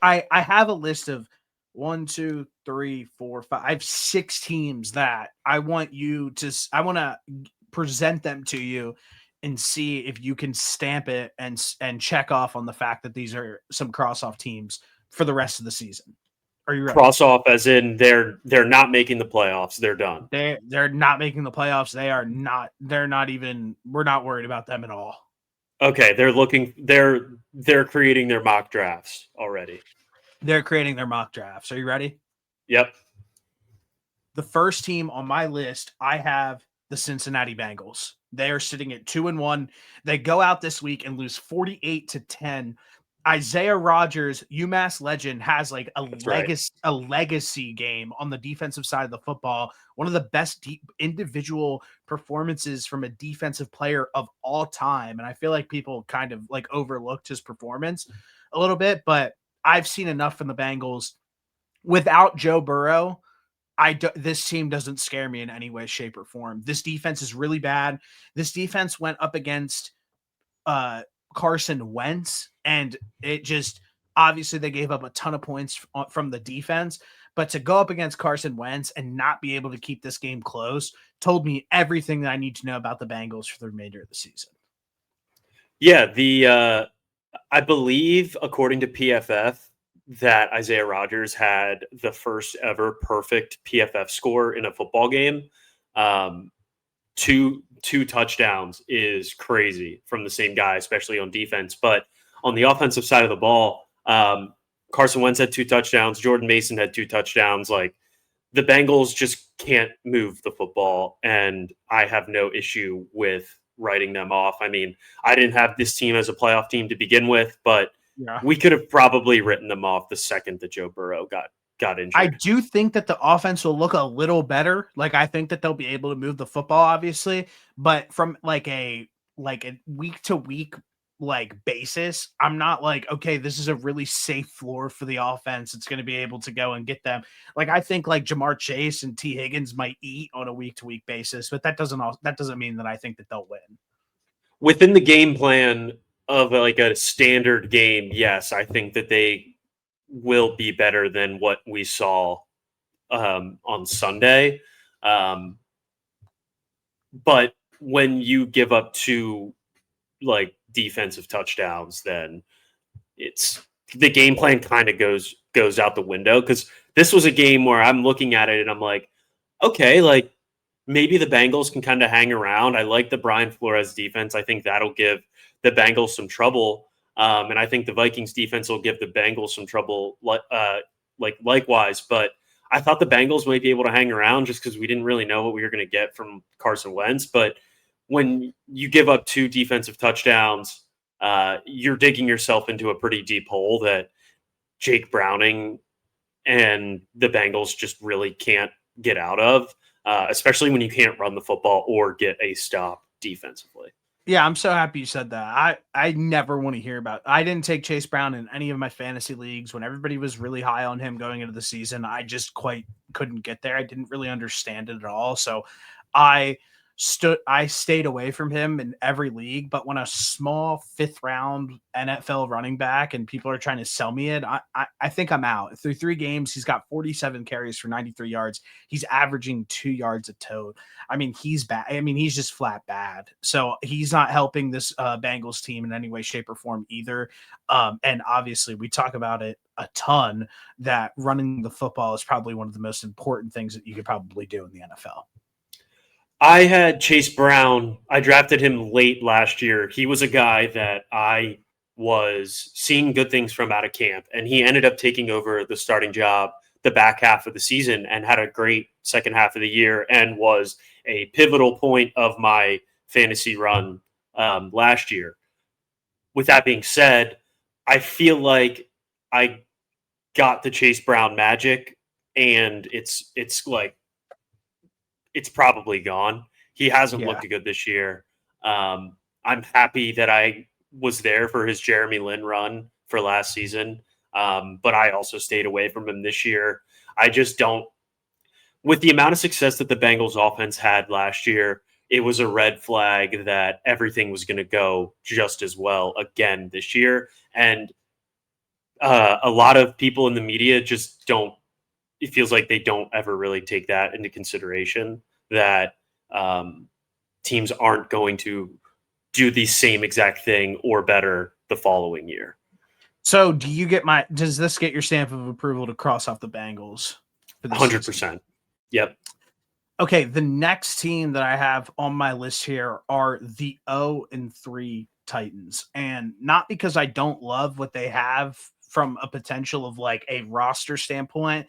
I have a list of 1, 2, 3, 4, 5. I have 6 teams that I want to present them to you and see if you can stamp it and check off on the fact that these are some cross off teams for the rest of the season. Are you ready? Cross off as in they're not making the playoffs. They're done. They're not making the playoffs. They're not even. We're not worried about them at all. Okay, they're creating their mock drafts already. They're creating their mock drafts. Are you ready? Yep. The first team on my list, I have the Cincinnati Bengals. They are sitting at 2-1. They go out this week and lose 48-10. Isaiah Rodgers, UMass legend, has like a legacy game on the defensive side of the football. One of the best individual performances from a defensive player of all time. And I feel like people kind of like overlooked his performance a little bit, but I've seen enough from the Bengals. Without Joe Burrow, this team doesn't scare me in any way, shape, or form. This defense is really bad. This defense went up against Carson Wentz, and it just obviously they gave up a ton of points from the defense. But to go up against Carson Wentz and not be able to keep this game close told me everything that I need to know about the Bengals for the remainder of the season. Yeah, I believe according to PFF that Isaiah Rodgers had the first ever perfect PFF score in a football game. Two touchdowns is crazy from the same guy, especially on defense. But on the offensive side of the ball, Carson Wentz had 2 touchdowns. Jordan Mason had 2 touchdowns. Like, the Bengals just can't move the football, and I have no issue with writing them off. I mean, I didn't have this team as a playoff team to begin with, but we could have probably written them off the second that Joe Burrow got injured. I do think that the offense will look a little better. Like, I think that they'll be able to move the football, obviously, but from like a week to week like basis, I'm not like, okay, this is a really safe floor for the offense. It's going to be able to go and get them. Like, I think like Jamar Chase and T Higgins might eat on a week to week basis, but that doesn't mean that I think that they'll win. Within the game plan of like a standard game, yes, I think that they will be better than what we saw on Sunday. But when you give up 2 like defensive touchdowns, then it's the game plan kind of goes out the window, because this was a game where I'm looking at it and I'm like, okay, like maybe the Bengals can kind of hang around. I like the Brian Flores defense. I think that'll give the Bengals some trouble. And I think the Vikings defense will give the Bengals some trouble, like likewise. But I thought the Bengals might be able to hang around just because we didn't really know what we were going to get from Carson Wentz. But when you give up 2 defensive touchdowns, you're digging yourself into a pretty deep hole that Jake Browning and the Bengals just really can't get out of, especially when you can't run the football or get a stop defensively. Yeah, I'm so happy you said that. I never want to hear about. I didn't take Chase Brown in any of my fantasy leagues when everybody was really high on him going into the season. I just quite couldn't get there. I didn't really understand it at all. So I stayed away from him in every league. But when a small 5th round NFL running back and people are trying to sell me it, I think I'm out. Through 3 games, he's got 47 carries for 93 yards. He's averaging 2 yards a tote. I mean, he's bad. I mean, he's just flat bad. So he's not helping this Bengals team in any way, shape, or form either. And obviously, we talk about it a ton that running the football is probably one of the most important things that you could probably do in the NFL. I had Chase Brown. I drafted him late last year. He was a guy that I was seeing good things from out of camp, and he ended up taking over the starting job the back half of the season and had a great second half of the year and was a pivotal point of my fantasy run last year. With that being said, I feel like I got the Chase Brown magic, and it's like, it's probably gone. He hasn't looked good this year. I'm happy that I was there for his Jeremy Lin run for last season, but I also stayed away from him this year. I just don't. With the amount of success that the Bengals offense had last year, it was a red flag that everything was going to go just as well again this year. And a lot of people in the media just don't. It feels like they don't ever really take that into consideration, that teams aren't going to do the same exact thing or better the following year. So does this get your stamp of approval to cross off the Bengals for the 100%. Yep. Okay, the next team that I have on my list here are the 0-3 Titans. And not because I don't love what they have from a potential of like a roster standpoint.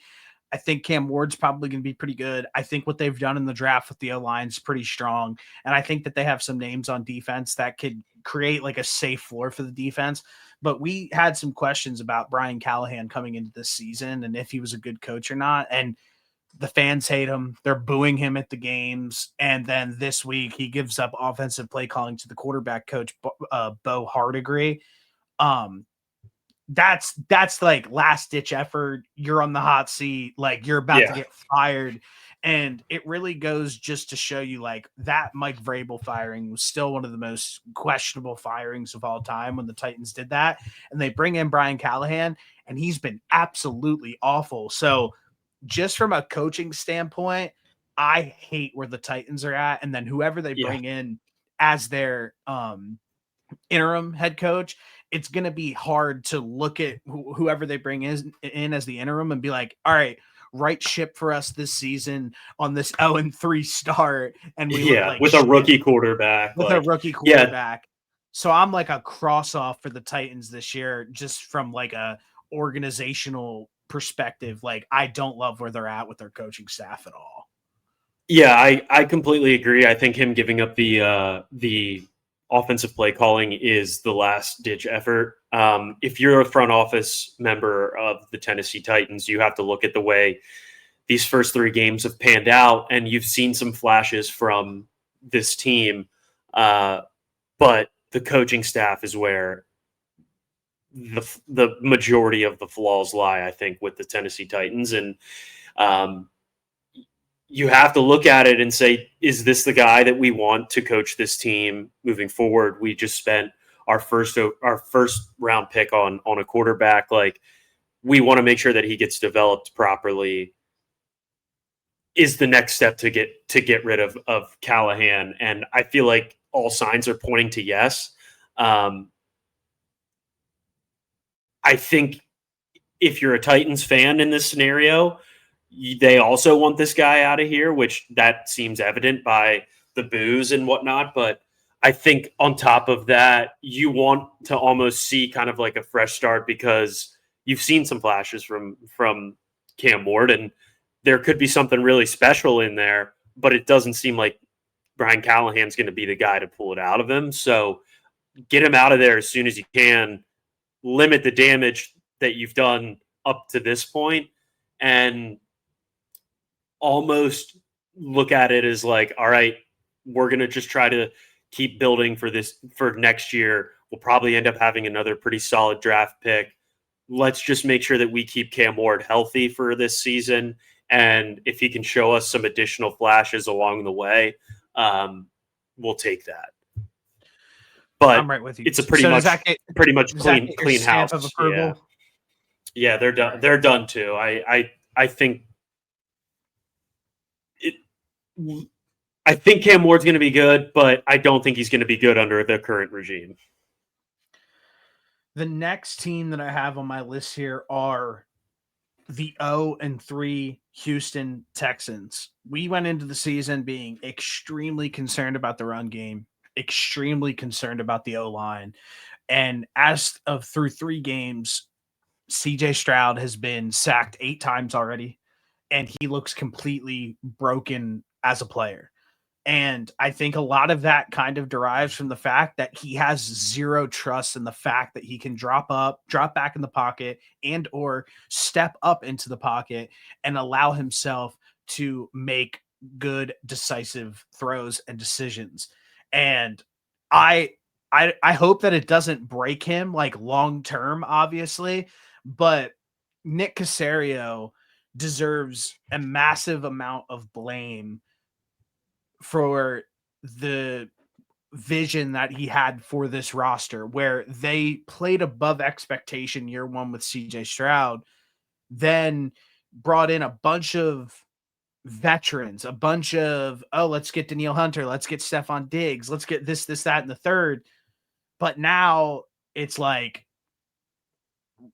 I think Cam Ward's probably going to be pretty good. I think what they've done in the draft with the O-line is pretty strong. And I think that they have some names on defense that could create like a safe floor for the defense. But we had some questions about Brian Callahan coming into this season and if he was a good coach or not. And the fans hate him. They're booing him at the games. And then this week he gives up offensive play calling to the quarterback coach, Bo Hardigree. That's like last ditch effort. You're on the hot seat. Like you're about to get fired. And it really goes just to show you like that Mike Vrabel firing was still one of the most questionable firings of all time when the Titans did that. And they bring in Brian Callahan and he's been absolutely awful. So just from a coaching standpoint, I hate where the Titans are at. And then whoever they bring in as their interim head coach, it's going to be hard to look at whoever they bring in as the interim and be like, all right, right ship for us this season on this 0-3 start. And we look like with a rookie quarterback. With a rookie quarterback. So I'm like a cross off for the Titans this year, just from like a organizational perspective. Like I don't love where they're at with their coaching staff at all. Yeah, I completely agree. I think him giving up the offensive play calling is the last ditch effort. If you're a front office member of the Tennessee Titans, you have to look at the way these first 3 games have panned out, and you've seen some flashes from this team. But the coaching staff is where the majority of the flaws lie, I think, with the Tennessee Titans. And you have to look at it and say, is this the guy that we want to coach this team moving forward? We just spent our first round pick on a quarterback. Like, we want to make sure that he gets developed properly. Is the next step to get rid of Callahan. And I feel like all signs are pointing to yes. I think if you're a Titans fan in this scenario, they also want this guy out of here, which that seems evident by the boos and whatnot. But I think on top of that, you want to almost see kind of like a fresh start, because you've seen some flashes from Cam Ward, and there could be something really special in there, but it doesn't seem like Brian Callahan's going to be the guy to pull it out of him. So get him out of there as soon as you can, limit the damage that you've done up to this point, and almost look at it as like, all right, we're going to just try to keep building for next year. We'll probably end up having another pretty solid draft pick. Let's just make sure that we keep Cam Ward healthy for this season. And if he can show us some additional flashes along the way, we'll take that. But I'm right with you. It's a pretty much clean house. Of approval? Yeah, they're done. They're done too. I think Cam Ward's going to be good, but I don't think he's going to be good under the current regime. The next team that I have on my list here are the 0-3 Houston Texans. We went into the season being extremely concerned about the run game, extremely concerned about the O-line. And as of through 3 games, CJ Stroud has been sacked 8 times already, and he looks completely broken as a player. And I think a lot of that kind of derives from the fact that he has zero trust in the fact that he can drop back in the pocket, and or step up into the pocket and allow himself to make good, decisive throws and decisions. And I hope that it doesn't break him like long term, obviously, but Nick Caserio deserves a massive amount of blame for the vision that he had for this roster, where they played above expectation year one with CJ Stroud, then brought in a bunch of veterans, a bunch of, oh, let's get Danielle Hunter, let's get Stephon Diggs, let's get this, that, and the third. But now it's like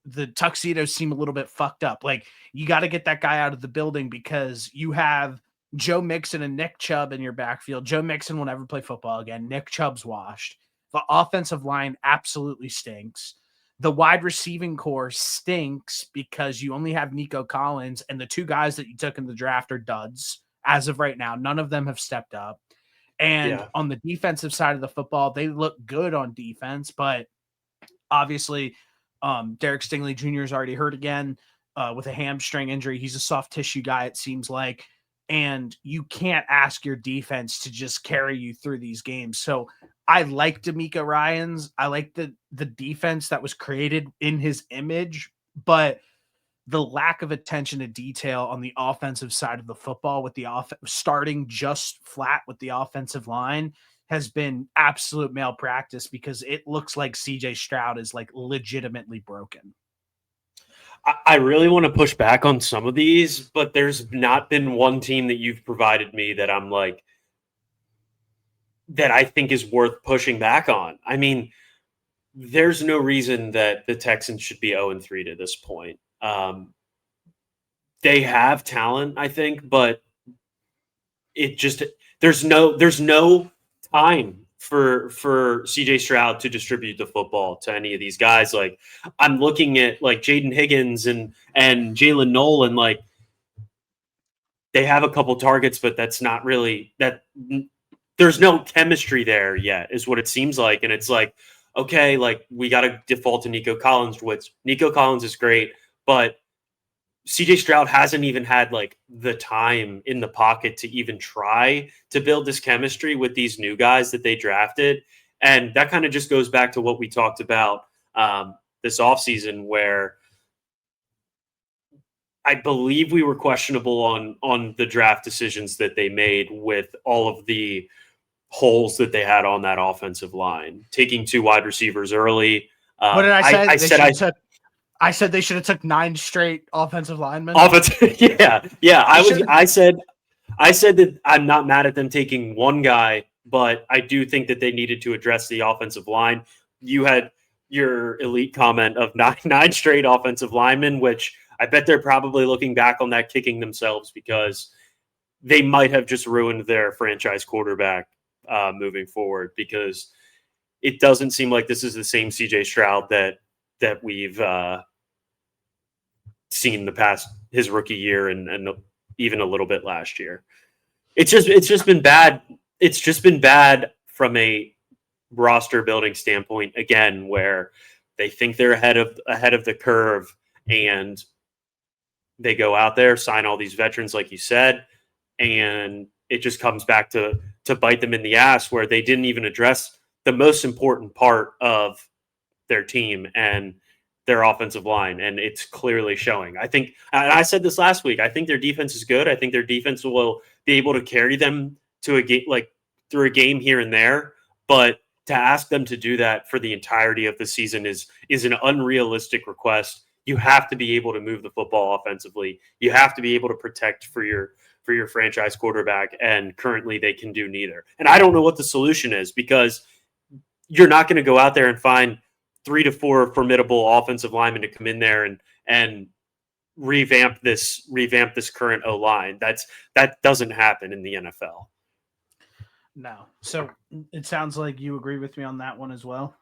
the tuxedos seem a little bit fucked up. Like, you got to get that guy out of the building because you have Joe Mixon and Nick Chubb in your backfield. Joe Mixon will never play football again. Nick Chubb's washed. The offensive line absolutely stinks. The wide receiving core stinks because you only have Nico Collins, and the two guys that you took in the draft are duds as of right now. None of them have stepped up. And on the defensive side of the football, they look good on defense, but obviously Derek Stingley Jr. is already hurt again with a hamstring injury. He's a soft tissue guy, it seems like. And you can't ask your defense to just carry you through these games. So I like D'Amico Ryans. I like the defense that was created in his image, but the lack of attention to detail on the offensive side of the football with the starting just flat with the offensive line has been absolute malpractice because it looks like CJ Stroud is like legitimately broken. I really want to push back on some of these, but there's not been one team that you've provided me that I'm like, that I think is worth pushing back on. I mean, there's no reason that the Texans should be 0-3 to this point. They have talent, I think, but it just, there's no time for CJ Stroud to distribute the football to any of these guys. Like, I'm looking at like Jaden Higgins and Jalen Nolan, like they have a couple targets, but that's not really that. There's no chemistry there yet, is what it seems like. And it's like, okay, like we got to default to Nico Collins, which Nico Collins is great, but CJ Stroud hasn't even had like the time in the pocket to even try to build this chemistry with these new guys that they drafted. And that kind of just goes back to what we talked about this offseason, where I believe we were questionable on the draft decisions that they made with all of the holes that they had on that offensive line, taking 2 wide receivers early. What did I say? I said they should have took 9 straight offensive linemen. Yeah. I said that I'm not mad at them taking one guy, but I do think that they needed to address the offensive line. You had your elite comment of 9 straight offensive linemen, which I bet they're probably looking back on that kicking themselves because they might have just ruined their franchise quarterback moving forward, because it doesn't seem like this is the same CJ Stroud that we've seen the past his rookie year and even a little bit last year. It's just been bad. It's just been bad from a roster building standpoint, again, where they think they're ahead of the curve and they go out there, sign all these veterans, like you said, and it just comes back to bite them in the ass, where they didn't even address the most important part of their team and their offensive line, and it's clearly showing. I think, and I said this last week, I think their defense is good. I think their defense will be able to carry them to a game, like through a game here and there, but to ask them to do that for the entirety of the season is an unrealistic request. You have to be able to move the football offensively. You have to be able to protect for your franchise quarterback, and currently they can do neither. And I don't know what the solution is, because you're not going to go out there and find 3 to 4 formidable offensive linemen to come in there and revamp this current O-line. That doesn't happen in the NFL. No. So it sounds like you agree with me on that one as well.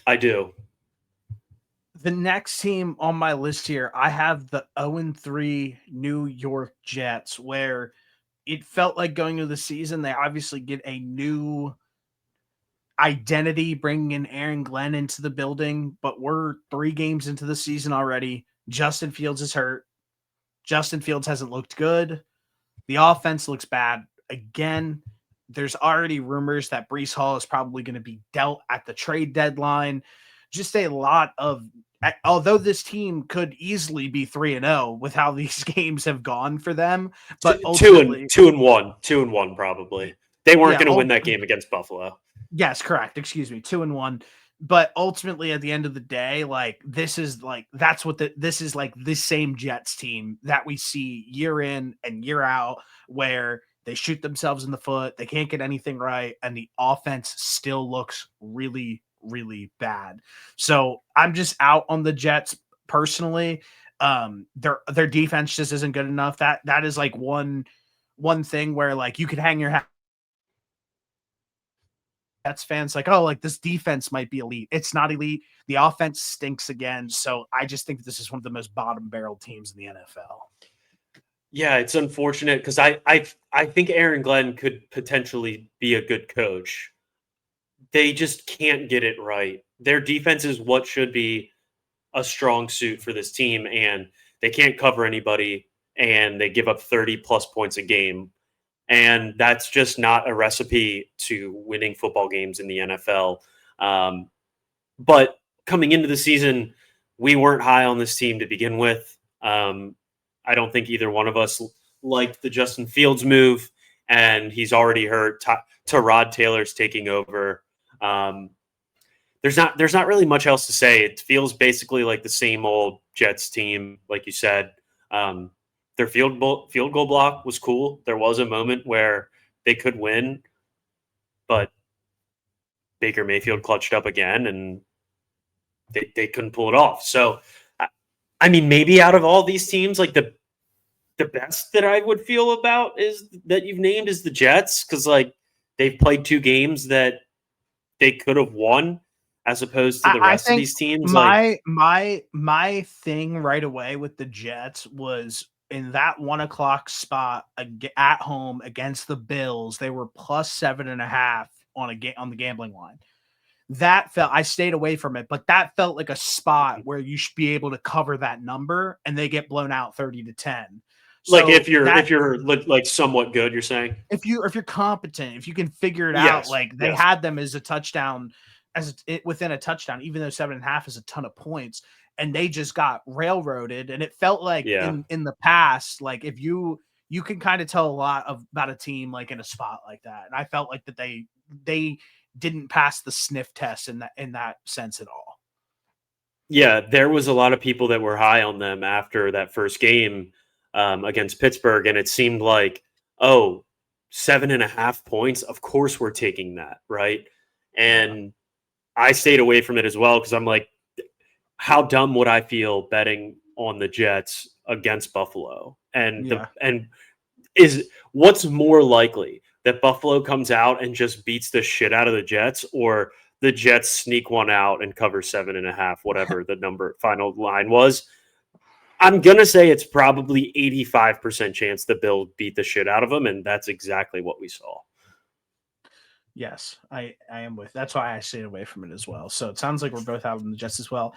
I do. The next team on my list here, I have the 0-3 New York Jets, where it felt like going into the season, they obviously get a new identity, bringing in Aaron Glenn into the building, but we're 3 games into the season already. Justin Fields is hurt. Justin Fields hasn't looked good. The offense looks bad again. There's already rumors that Breece Hall is probably going to be dealt at the trade deadline. Just a lot of, although this team could easily be 3-0 with how these games have gone for them, but 2-1 probably. They weren't going to win that game against Buffalo. Yes, correct. Excuse me. 2-1. But ultimately, at the end of the day, like this is like that's what this is like this same Jets team that we see year in and year out, where they shoot themselves in the foot, they can't get anything right, and the offense still looks really, really bad. So I'm just out on the Jets personally. Their defense just isn't good enough. That is like one thing where like you could hang your hat Jets fans like, oh, like this defense might be elite. It's not elite. The offense stinks again. So I just think this is one of the most bottom barrel teams in the NFL. Yeah, it's unfortunate because I think Aaron Glenn could potentially be a good coach. They just can't get it right. Their defense is what should be a strong suit for this team, and they can't cover anybody, and they give up 30 plus points a game. And that's just not a recipe to winning football games in the NFL. But coming into the season, we weren't high on this team to begin with. I don't think either one of us liked the Justin Fields move, and he's already hurt. Tyrod Taylor's taking over. Um, there's not really much else to say. It feels basically like the same old Jets team, like you said. Um, their field goal block was cool. There was a moment where they could win, but Baker Mayfield clutched up again, and they couldn't pull it off. So, I mean, maybe out of all these teams, like the best that I would feel about is that you've named is the Jets, because like they've played two games that they could have won, as opposed to the I rest of think these teams. Like, my thing right away with the Jets was in that 1 o'clock spot at home against the Bills. They were plus 7.5 on the gambling line. That felt I stayed away from it, but that felt like a spot where you should be able to cover that number, and they get blown out 30-10. if So you're that like somewhat good, you're saying. if you're competent, if you can figure it out, Yes, like they yes, had them as a touchdown, within a touchdown, even though 7.5 is a ton of points, and they just got railroaded. And it felt like yeah. in the past, like if you can kind of tell a lot about a team like in a spot like that. And I felt like that they didn't pass the sniff test in that sense at all. Yeah, there was a lot of people that were high on them after that first game against Pittsburgh, and it seemed like, oh, 7.5 points. Of course, we're taking that, right? Yeah. And I stayed away from it as well because I'm like, how dumb would I feel betting on the Jets against Buffalo? Yeah. And is what's more likely, that Buffalo comes out and just beats the shit out of the Jets, or the Jets sneak one out and cover 7.5, whatever the number final line was? I'm gonna say it's probably 85% chance the Bills beat the shit out of them, and that's exactly what we saw. Yes, I am with. That's why I stayed away from it as well. So it sounds like we're both out on the Jets as well.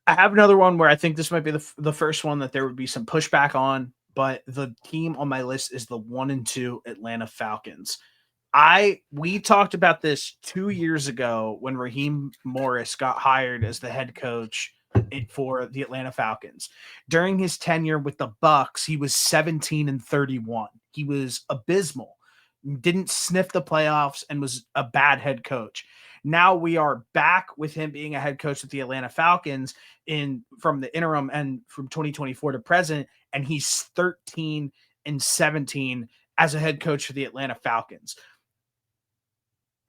I have another one where I think this might be the first one that there would be some pushback on, but the team on my list is the 1-2 Atlanta Falcons. We talked about this 2 years ago when Raheem Morris got hired as the head coach for the Atlanta Falcons. During his tenure with the Bucks, he was 17-31. He was abysmal, didn't sniff the playoffs, and was a bad head coach. Now we are back with him being a head coach with the Atlanta Falcons in from the interim and from 2024 to present, and he's 13-17 as a head coach for the Atlanta Falcons.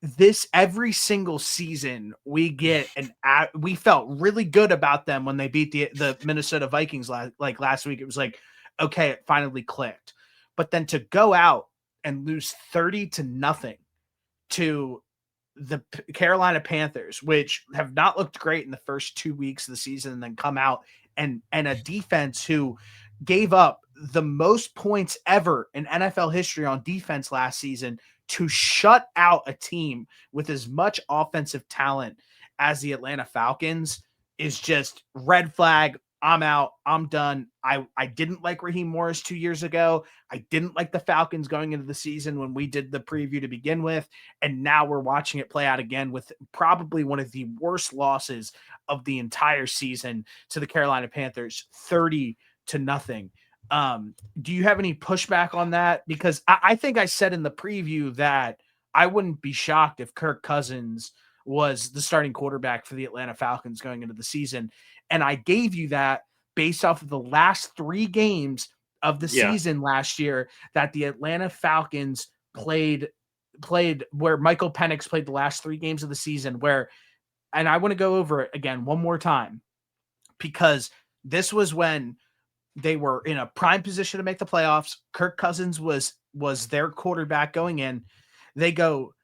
This every single season we felt really good about them when they beat the Minnesota Vikings last week. It was like, okay, it finally clicked. But then to go out and lose 30-0 to the Carolina Panthers, which have not looked great in the first 2 weeks of the season, and then come out and a defense who gave up the most points ever in NFL history on defense last season, to shut out a team with as much offensive talent as the Atlanta Falcons is just red flag. I'm out. I'm done. I didn't like Raheem Morris 2 years ago. I didn't like the Falcons going into the season when we did the preview to begin with. And now we're watching it play out again with probably one of the worst losses of the entire season to the Carolina Panthers, 30-0. Do you have any pushback on that? Because I think I said in the preview that I wouldn't be shocked if Kirk Cousins was the starting quarterback for the Atlanta Falcons going into the season. And I gave you that based off of the last 3 games of the Yeah. season last year that the Atlanta Falcons played where Michael Penix played the last 3 games of the season where, and I want to go over it again one more time because this was when they were in a prime position to make the playoffs. Kirk Cousins was their quarterback going in. They go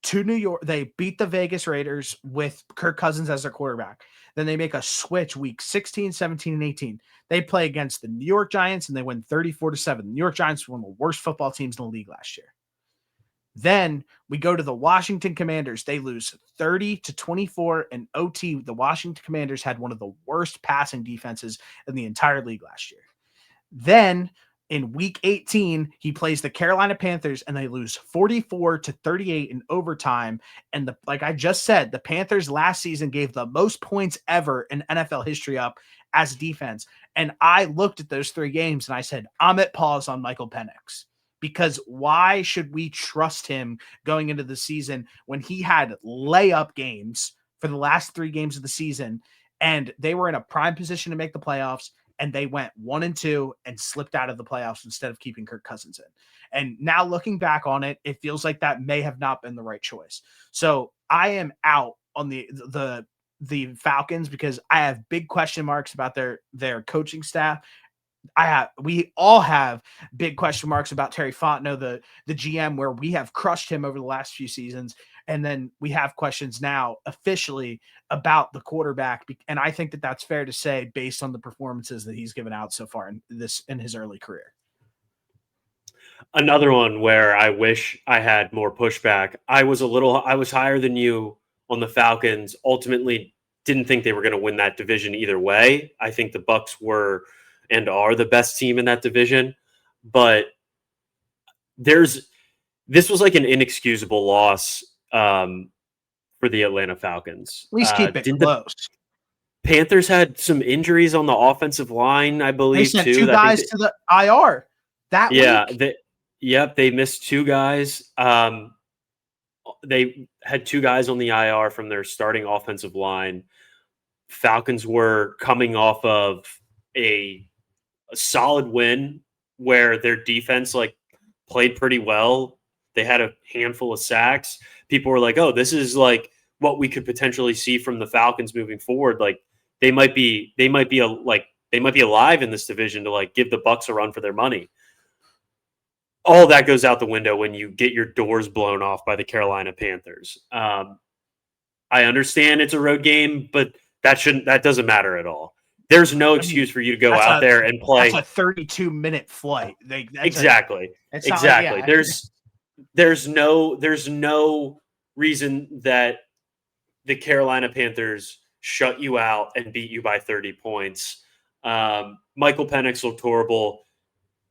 to New York. They beat the Vegas Raiders with Kirk Cousins as their quarterback. Then they make a switch week 16, 17, and 18. They play against the New York Giants and they win 34-7. The New York Giants were one of the worst football teams in the league last year. Then we go to the Washington Commanders. They lose 30-24 in OT. The Washington Commanders had one of the worst passing defenses in the entire league last year. Then in week 18, he plays the Carolina Panthers and they lose 44-38 in overtime. And like I just said, the Panthers last season gave the most points ever in NFL history up as defense. And I looked at those 3 games and I said, I'm at pause on Michael Penix. Because why should we trust him going into the season when he had layup games for the last 3 games of the season and they were in a prime position to make the playoffs and they went 1-2 and slipped out of the playoffs instead of keeping Kirk Cousins in. And now looking back on it, it feels like that may have not been the right choice. So I am out on the Falcons because I have big question marks about their coaching staff. We all have big question marks about Terry Fontenot, the GM, where we have crushed him over the last few seasons. And then we have questions now officially about the quarterback. And I think that that's fair to say based on the performances that he's given out so far in his early career. Another one where I wish I had more pushback. I was higher than you on the Falcons. Ultimately, didn't think they were going to win that division either way. I think the Bucs were and are the best team in that division, but this was like an inexcusable loss for the Atlanta Falcons. At least keep it close. The Panthers had some injuries on the offensive line, I believe, they sent too. 2 guys to the IR that week. They missed 2 guys. They had 2 guys on the IR from their starting offensive line. Falcons were coming off of a solid win where their defense played pretty well. They had a handful of sacks. People were like, "Oh, this is like what we could potentially see from the Falcons moving forward. Like they might be alive in this division to give the Bucs a run for their money." All that goes out the window when you get your doors blown off by the Carolina Panthers. I understand it's a road game, but that doesn't matter at all. There's no excuse for you to go out there and play. That's a 32-minute flight. Exactly. There's no reason that the Carolina Panthers shut you out and beat you by 30 points. Michael Penix looked horrible.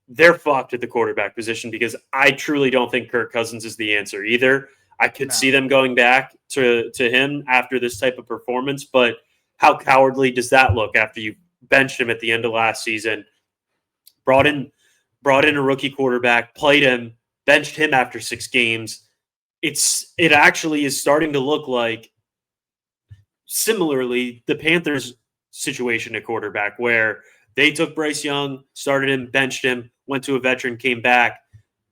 They're fucked at the quarterback position because I truly don't think Kirk Cousins is the answer either. I could see them going back to him after this type of performance, but how cowardly does that look after you benched him at the end of last season, brought in a rookie quarterback, played him, benched him after 6 games? It actually is starting to look like similarly the Panthers situation at quarterback where they took Bryce Young, started him, benched him, went to a veteran, came back.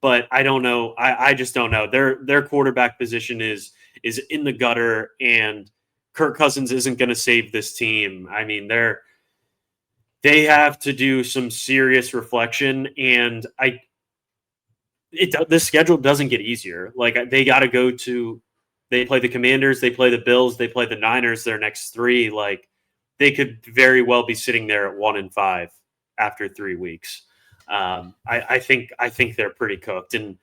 But I don't know. I just don't know. Their quarterback position is in the gutter, and Kirk Cousins isn't going to save this team. I mean, they have to do some serious reflection, and the schedule doesn't get easier. They got to they play the Commanders, they play the Bills, they play the Niners. Their next 3, they could very well be sitting there at 1-5 after 3 weeks. I think they're pretty cooked, and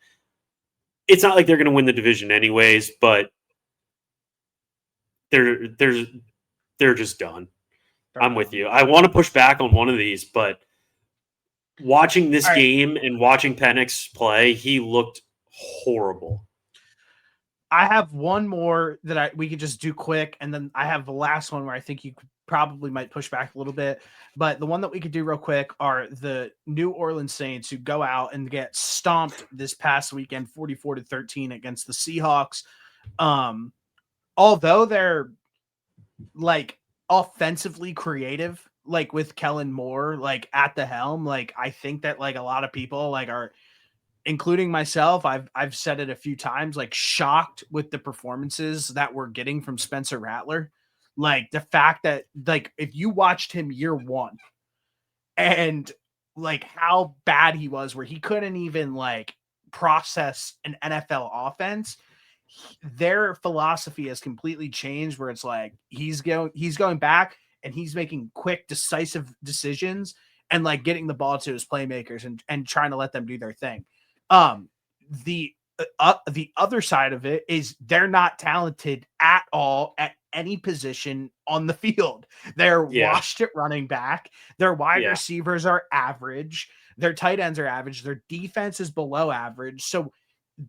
it's not like they're going to win the division anyways, but they're just done. I'm with you. I want to push back on one of these, but watching this game and watching Penix play, he looked horrible. I have one more that we could just do quick, and then I have the last one where I think you could probably might push back a little bit. But the one that we could do real quick are the New Orleans Saints, who go out and get stomped this past weekend, 44-13 against the Seahawks. Although they're like offensively creative, like with Kellen Moore, like at the helm, like I think that like a lot of people like are, including myself, I've said it a few times, like shocked with the performances that we're getting from Spencer Rattler. Like the fact that like if you watched him year one and like how bad he was, where he couldn't even like process an NFL offense, their philosophy has completely changed, where it's like he's going back and he's making quick, decisive decisions and like getting the ball to his playmakers and trying to let them do their thing. Um, the other side of it is they're not talented at all at any position on the field. They're washed at running back. Their wide receivers are average. Their tight ends are average. Their defense is below average. So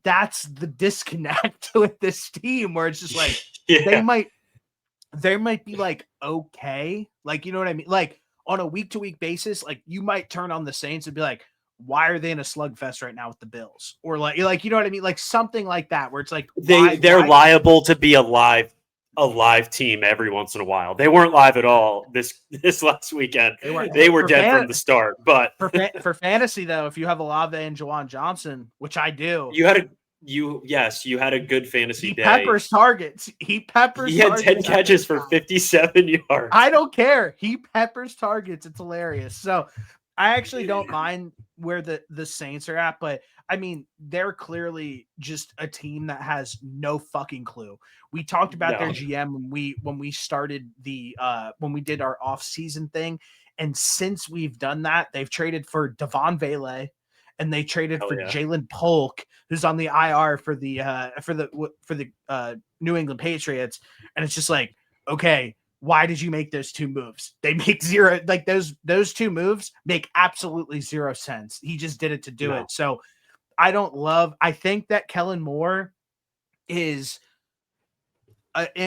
that's the disconnect with this team, where it's just like they might be like okay, like you know what I mean, like on a week to week basis, like you might turn on the Saints and be like, why are they in a slugfest right now with the Bills, or like you know what I mean, like something like that, where it's like they're liable to be a live team every once in a while. They weren't live at all this last weekend. They were dead from the start. But for fantasy though, if you have Olave and Jawan Johnson, which I do, you had a good fantasy day. Peppers targets. He had 10 catches for 57 yards. I don't care. He peppers targets. It's hilarious. So I actually don't mind where the Saints are at, but I mean, they're clearly just a team that has no fucking clue. We talked about their GM when we started when we did our off-season thing, and since we've done that, they've traded for Devon Vele, and they traded for Jalen Polk, who's on the IR for the New England Patriots, and it's just like, okay, why did you make those two moves? They make zero, like those two moves make absolutely zero sense. He just did it to do it. So I think that Kellen Moore is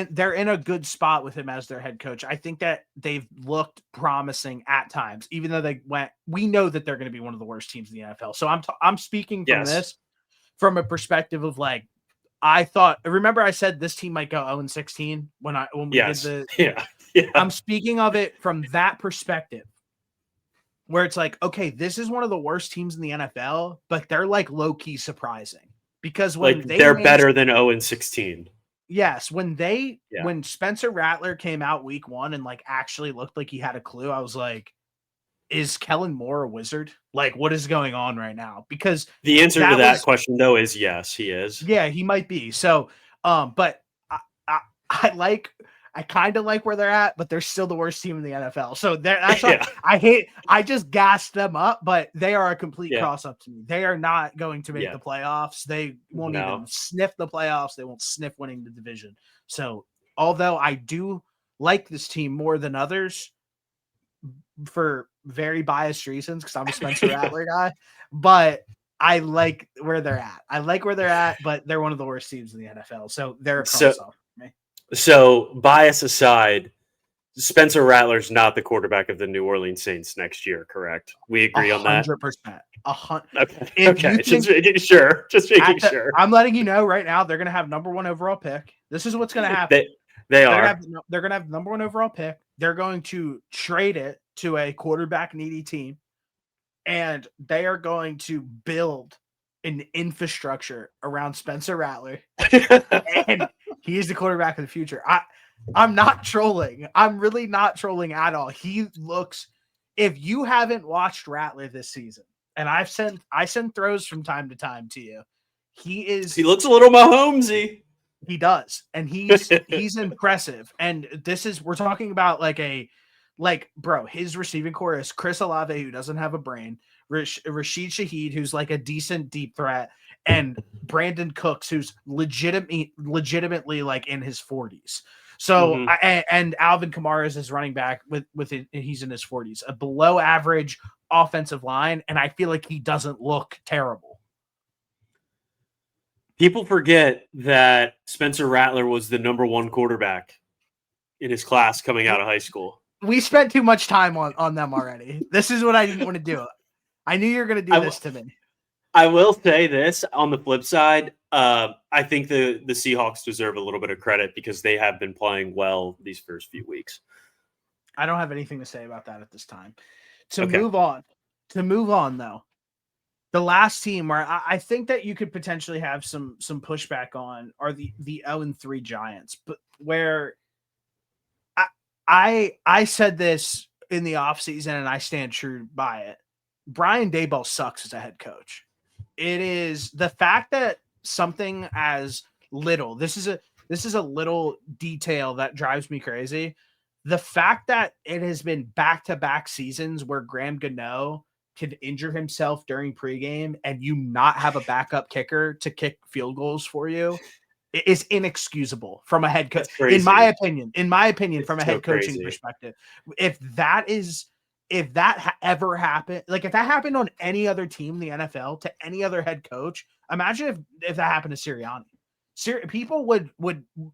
they're in a good spot with him as their head coach. I think that they've looked promising at times, even though we know that they're going to be one of the worst teams in the NFL. So I'm speaking from this from a perspective of like, remember I said this team might go 0-16 when we did the I'm speaking of it from that perspective, where it's like, okay, this is one of the worst teams in the NFL, but they're like low key surprising, because when they're better than 0-16. Yes, when Spencer Rattler came out week one and like actually looked like he had a clue, I was like, is Kellen Moore a wizard? Like, what is going on right now? Because the answer to that question though is yes, he is. Yeah, he might be. So, but I kind of like where they're at, but they're still the worst team in the NFL. So that's I just gassed them up, but they are a complete cross up to me. They are not going to make the playoffs. They won't even sniff the playoffs. They won't sniff winning the division. So although I do like this team more than others for very biased reasons, because I'm a Spencer Rattler guy, but I like where they're at. But they're one of the worst teams in the NFL. So they're a cross off. So, bias aside, Spencer Rattler's not the quarterback of the New Orleans Saints next year, correct? We agree on that? 100%. Okay. Just making sure. I'm letting you know right now, they're going to have number 1 overall pick. This is what's going to happen. They're going to have number 1 overall pick. They're going to trade it to a quarterback needy team, and they are going to build an infrastructure around Spencer Rattler, and he is the quarterback of the future. I'm not trolling. I'm really not trolling at all. He looks, if you haven't watched Rattler this season, and I send throws from time to time to you, he looks a little Mahomesy. He does, and he's impressive. And we're talking about bro, his receiving core is Chris Olave, who doesn't have a brain, Rashid Shaheed, who's like a decent deep threat, and Brandon Cooks, who's legitimately like in his 40s. So, and Alvin Kamara is his running back he's in his 40s, a below average offensive line, and I feel like he doesn't look terrible. People forget that Spencer Rattler was the number 1 quarterback in his class coming out of high school. We spent too much time on them already. This is what I didn't want to do. I knew you were going to do this to me. I will say this on the flip side. I think the Seahawks deserve a little bit of credit because they have been playing well these first few weeks. I don't have anything to say about that at this time. Move on, though, the last team where I think that you could potentially have some pushback on are the 0-3 Giants, but where I said this in the offseason and I stand true by it. Brian Daboll sucks as a head coach. It is the fact that something as little, this is a little detail that drives me crazy. The fact that it has been back-to-back seasons where Graham Gano could injure himself during pregame and you not have a backup kicker to kick field goals for you is inexcusable from a head coach. In my opinion, it's from a head coaching perspective. If that ever happened, like if that happened on any other team in the NFL to any other head coach, imagine if that happened to Sirianni. People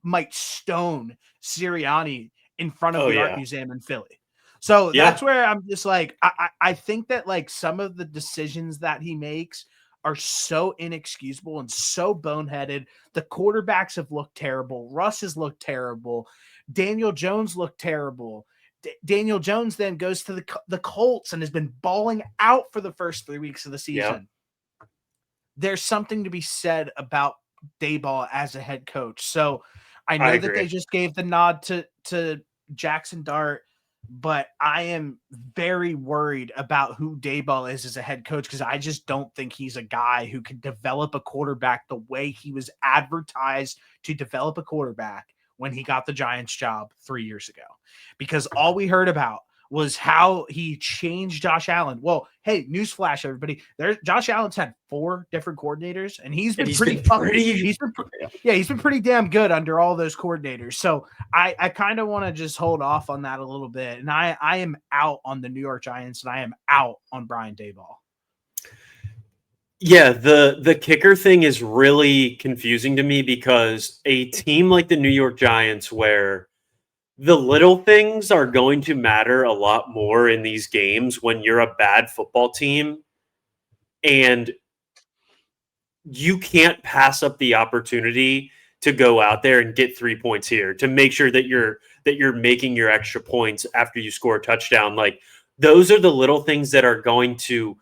might stone Sirianni in front of the Art Museum in Philly. So that's where I'm just like, I think that like some of the decisions that he makes are so inexcusable and so boneheaded. The quarterbacks have looked terrible. Russ has looked terrible. Daniel Jones looked terrible. Daniel Jones then goes to the Colts and has been balling out for the first 3 weeks of the season. Yep. There's something to be said about Daboll as a head coach. So I know that they just gave the nod to Jackson Dart, but I am very worried about who Daboll is as a head coach because I just don't think he's a guy who can develop a quarterback the way he was advertised to develop a quarterback when he got the Giants job 3 years ago. Because all we heard about was how he changed Josh Allen. Well, hey, newsflash, everybody. Josh Allen's had 4 different coordinators, and he's been pretty damn good under all those coordinators. So I kind of want to just hold off on that a little bit. And I am out on the New York Giants, and I am out on Brian Daboll. Yeah, the kicker thing is really confusing to me because a team like the New York Giants, where the little things are going to matter a lot more in these games when you're a bad football team, and you can't pass up the opportunity to go out there and get 3 points here to make sure that you're making your extra points after you score a touchdown. Like those are the little things that are going to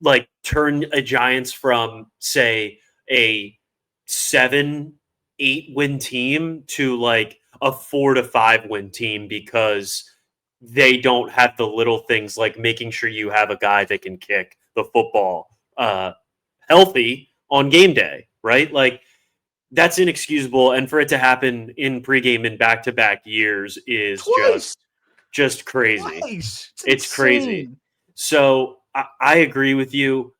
like turn a Giants from, say, a 7-8 win team to like a 4-5 win team because they don't have the little things like making sure you have a guy that can kick the football healthy on game day, right? Like that's inexcusable. And for it to happen in pregame in back-to-back years is just crazy. It's crazy. So I agree with you.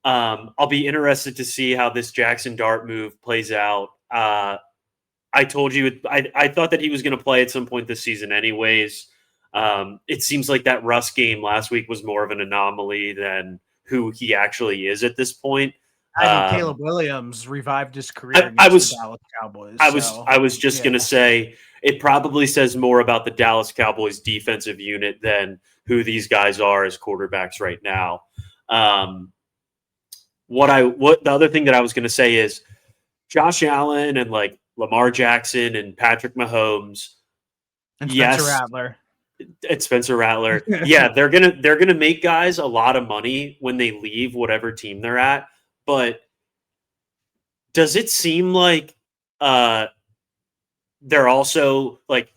I'll be interested to see how this Jackson Dart move plays out. I told you, I thought that he was going to play at some point this season anyways. It seems like that Russ game last week was more of an anomaly than who he actually is at this point. I mean, Caleb Williams revived his career against the Dallas Cowboys. I was just going to say it probably says more about the Dallas Cowboys defensive unit than who these guys are as quarterbacks right now. What the other thing that I was going to say is Josh Allen and like Lamar Jackson and Patrick Mahomes and Spencer Rattler. It's Spencer Rattler. Yeah, they're gonna make guys a lot of money when they leave whatever team they're at. But does it seem like they're also like,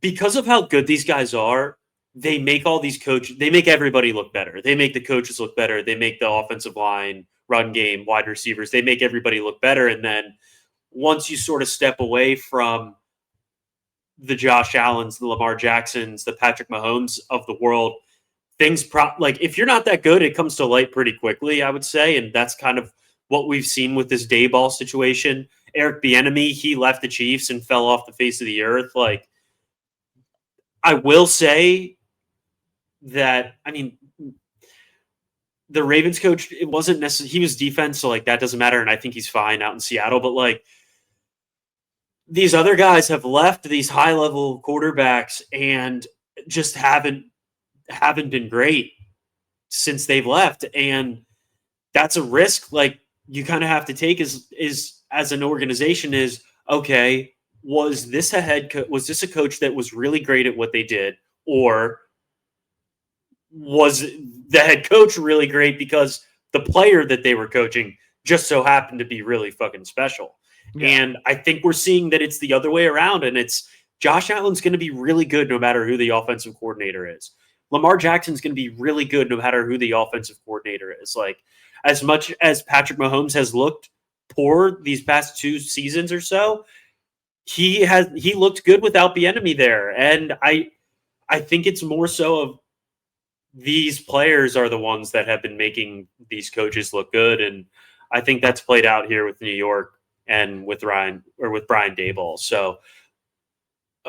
because of how good these guys are, they make all these coaches, they make everybody look better. They make the coaches look better. They make the offensive line, run game, wide receivers, they make everybody look better. And then once you sort of step away from the Josh Allens, the Lamar Jacksons, the Patrick Mahomes of the world, things like if you're not that good, it comes to light pretty quickly, I would say. And that's kind of what we've seen with this Daboll situation. Eric Bieniemy, he left the Chiefs and fell off the face of the earth. Like, I will say that, I mean, the Ravens coach, it wasn't necessarily, he was defense, so like that doesn't matter. And I think he's fine out in Seattle, but like, these other guys have left these high level quarterbacks and just haven't been great since they've left. And that's a risk like you kind of have to take is as an organization is, okay, was this was this a coach that was really great at what they did, or was the head coach really great because the player that they were coaching just so happened to be really fucking special? Yeah. And I think we're seeing that it's the other way around, and it's Josh Allen's going to be really good no matter who the offensive coordinator is. Lamar Jackson's going to be really good no matter who the offensive coordinator is. Like, as much as Patrick Mahomes has looked poor these past 2 seasons or so, he looked good without the enemy there. And I think it's more so of these players are the ones that have been making these coaches look good. And I think that's played out here with New York and with Brian Daboll. So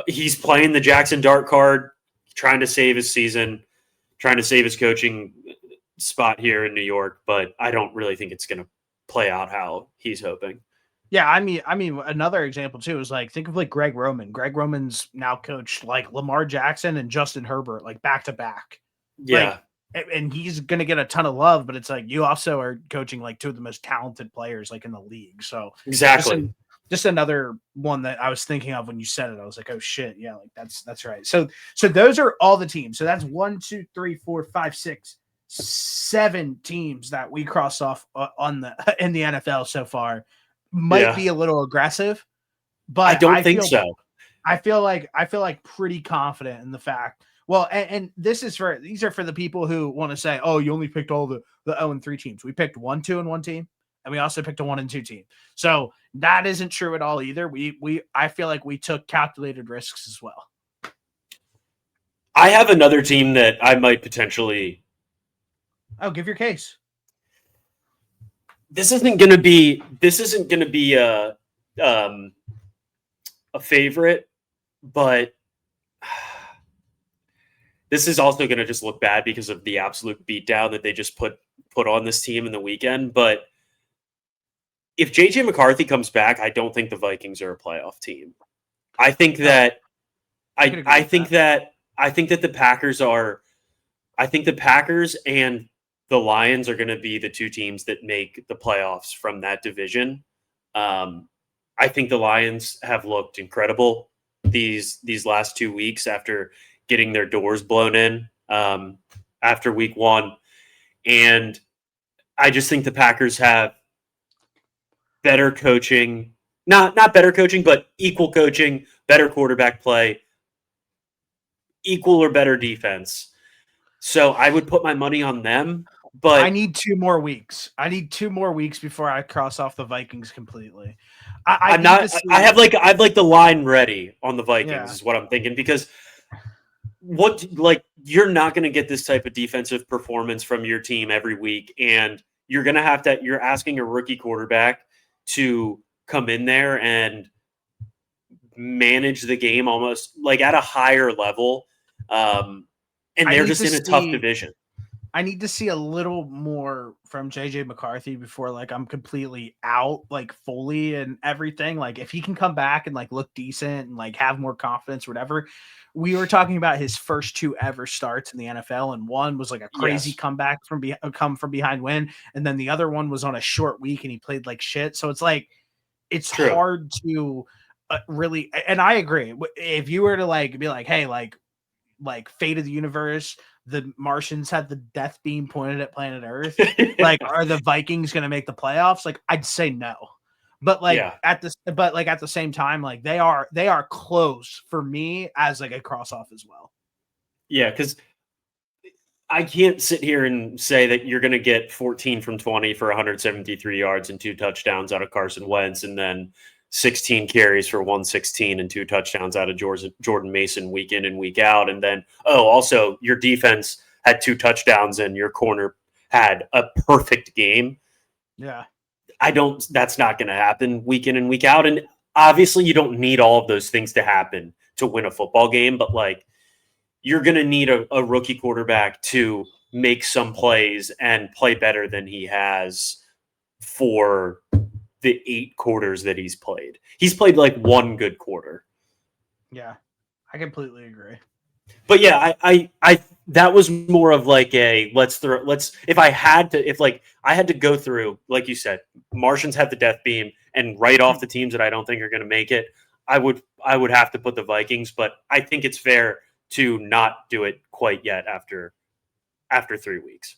he's playing the Jackson Dart card, trying to save his season, trying to save his coaching spot here in New York, but I don't really think it's going to play out how he's hoping. Yeah, I mean, another example too is like, think of like Greg Roman. Greg Roman's now coached like Lamar Jackson and Justin Herbert, like back to back. Yeah. Like, and he's going to get a ton of love, but it's like, you also are coaching like 2 of the most talented players like in the league. So exactly. Just another one that I was thinking of when you said it. I was like, oh shit. Yeah. Like that's right. So those are all the teams. So that's 1, 2, 3, 4, 5, 6, 7 teams that we crossed off in the NFL so far. Might be a little aggressive, but I don't think so. I feel like pretty confident in the fact. Well, and these are for the people who want to say, oh, you only picked all the 0-3 teams. We picked 1, 2, and 1 team, and we also picked a 1 and 2 team. So that isn't true at all either. I feel like we took calculated risks as well. I have another team that I might potentially. Oh, give your case. This isn't going to be a favorite, but this is also going to just look bad because of the absolute beatdown that they just put on this team in the weekend. But if JJ McCarthy comes back, I don't think the Vikings are a playoff team. I think that I think that the Packers are. I think the Packers and the Lions are going to be the 2 teams that make the playoffs from that division. I think the Lions have looked incredible these last 2 weeks after getting their doors blown in after week 1. And I just think the Packers have better coaching, not better coaching, but equal coaching, better quarterback play, equal or better defense. So I would put my money on them. But I need 2 more weeks. I need 2 more weeks before I cross off the Vikings completely. I have the line ready on the Vikings is what I'm thinking, because you're not going to get this type of defensive performance from your team every week, and you're going to you're asking a rookie quarterback to come in there and manage the game almost like at a higher level. And they're just in a tough division. I need to see a little more from JJ McCarthy before like I'm completely out, like fully and everything. Like if he can come back and like look decent and like have more confidence, whatever. We were talking about his first 2 ever starts in the NFL, and one was like a crazy comeback from behind win, and then the other one was on a short week and he played like shit. So it's like it's hard to really. And I agree. If you were to like be like, hey, like fate of the universe, the Martians had the death beam pointed at planet Earth. Like, are the Vikings going to make the playoffs? Like, I'd say no. But at the same time, like they are close for me as like a cross off as well. Yeah, because I can't sit here and say that you're going to get 14 from 20 for 173 yards and 2 touchdowns out of Carson Wentz, and then 16 carries for 116 and 2 touchdowns out of Jordan Mason week in and week out. And then, also your defense had 2 touchdowns and your corner had a perfect game. Yeah. That's not going to happen week in and week out. And obviously you don't need all of those things to happen to win a football game, but like you're going to need a rookie quarterback to make some plays and play better than he has for the 8 quarters that he's played. He's played like one good quarter. Yeah, I completely agree. But yeah, I that was more of like a if I had to go through, like you said, Martians have the death beam and write off the teams that I don't think are going to make it. I would have to put the Vikings, but I think it's fair to not do it quite yet after 3 weeks.